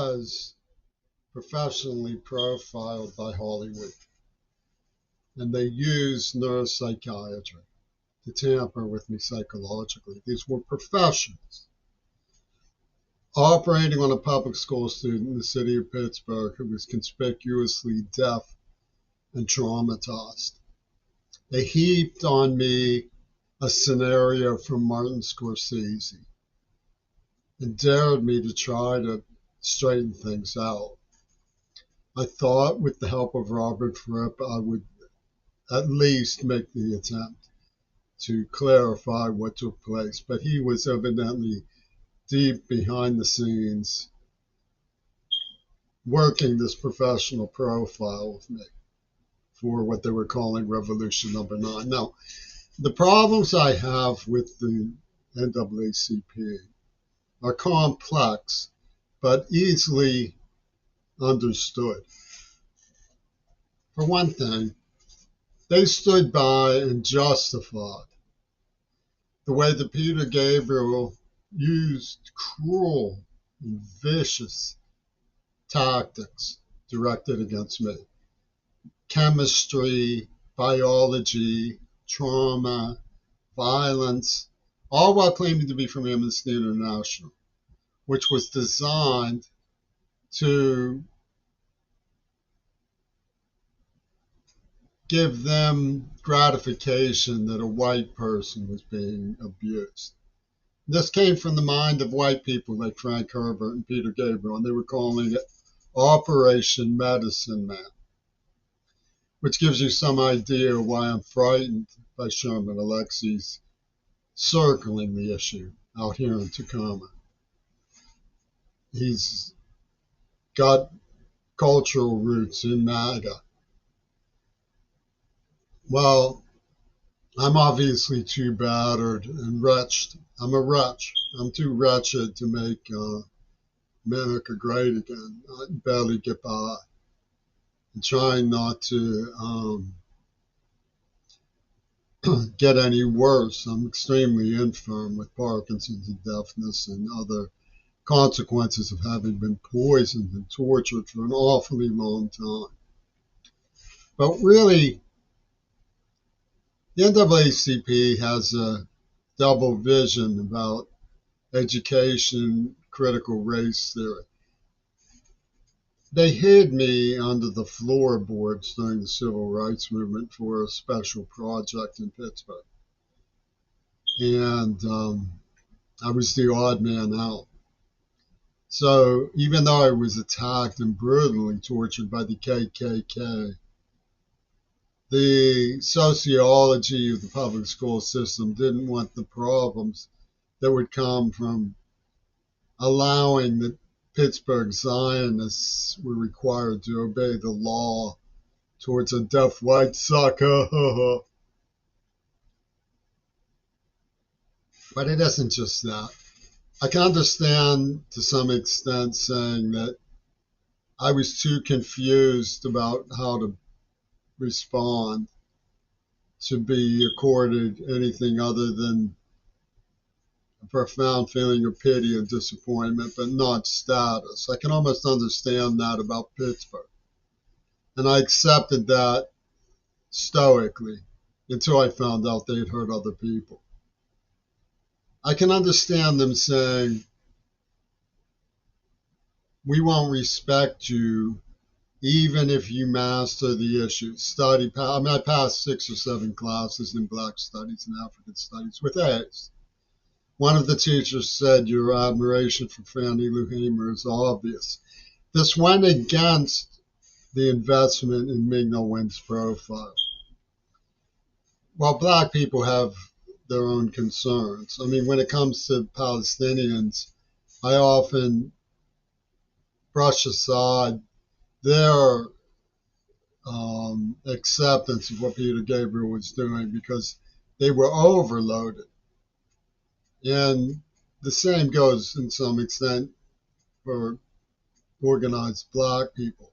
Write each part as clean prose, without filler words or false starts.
was professionally profiled by Hollywood, and they used neuropsychiatry to tamper with me psychologically. These were professionals operating on a public school student in the city of Pittsburgh who was conspicuously deaf and traumatized. They heaped on me a scenario from Martin Scorsese and dared me to try to straighten things out. I thought with the help of Robert Fripp, I would at least make the attempt to clarify what took place, but he was evidently deep behind the scenes working this professional profile of me for what they were calling Revolution Number 9. Now, the problems I have with the NAACP are complex, but easily understood. For one thing, they stood by and justified the way that Peter Gabriel used cruel and vicious tactics directed against me. Chemistry, biology, trauma, violence, all while claiming to be from Amnesty International, which was designed to give them gratification that a white person was being abused. This came from the mind of white people like Frank Herbert and Peter Gabriel, and they were calling it Operation Medicine Man, which gives you some idea why I'm frightened by Sherman Alexie's circling the issue out here in Tacoma. He's got cultural roots in MAGA. Well, I'm obviously too battered and wretched. I'm a wretch. I'm too wretched to make America great again. I can barely get by. I'm trying not to get any worse. I'm extremely infirm with Parkinson's and deafness and other consequences of having been poisoned and tortured for an awfully long time. But really, the NAACP has a double vision about education, critical race theory. They hid me under the floorboards during the civil rights movement for a special project in Pittsburgh. And I was the odd man out. So even though I was attacked and brutally tortured by the KKK, the sociology of the public school system didn't want the problems that would come from allowing the Pittsburgh Zionists were required to obey the law towards a deaf white sucker. But it isn't just that. I can understand to some extent saying that I was too confused about how to respond to be accorded anything other than a profound feeling of pity and disappointment, but not status. I can almost understand that about Pittsburgh. And I accepted that stoically until I found out they had hurt other people. I can understand them saying, we won't respect you even if you master the issues. I passed 6 or 7 classes in Black Studies and African Studies with A's. One of the teachers said, your admiration for Fannie Lou Hamer is obvious. This went against the investment in Ming Na Wen's profile. While Black people have their own concerns, I mean, when it comes to Palestinians, I often brush aside their acceptance of what Peter Gabriel was doing because they were overloaded. And the same goes in some extent for organized Black people.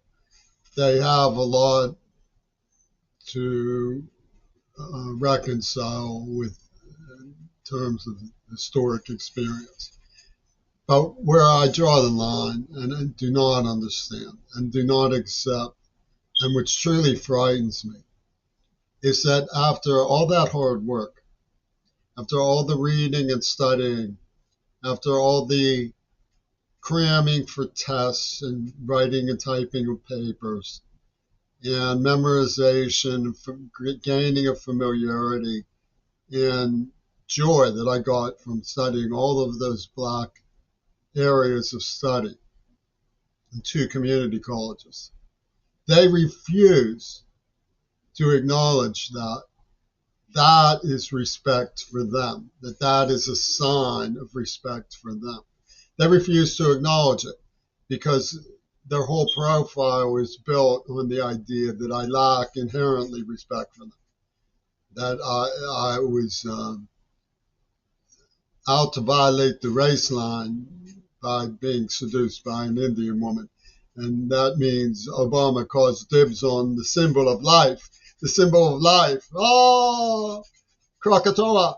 They have a lot to reconcile with in terms of historic experience. But where I draw the line and do not understand and do not accept, and which truly frightens me, is that after all that hard work, after all the reading and studying, after all the cramming for tests and writing and typing of papers and memorization, gaining of familiarity and joy that I got from studying all of those black areas of study in 2 community colleges. They refuse to acknowledge that that is respect for them, that that is a sign of respect for them. They refuse to acknowledge it because their whole profile is built on the idea that I lack inherently respect for them, that I was out to violate the race line by being seduced by an Indian woman. And that means Obama calls dibs on the symbol of life. The symbol of life. Oh, Krakatoa.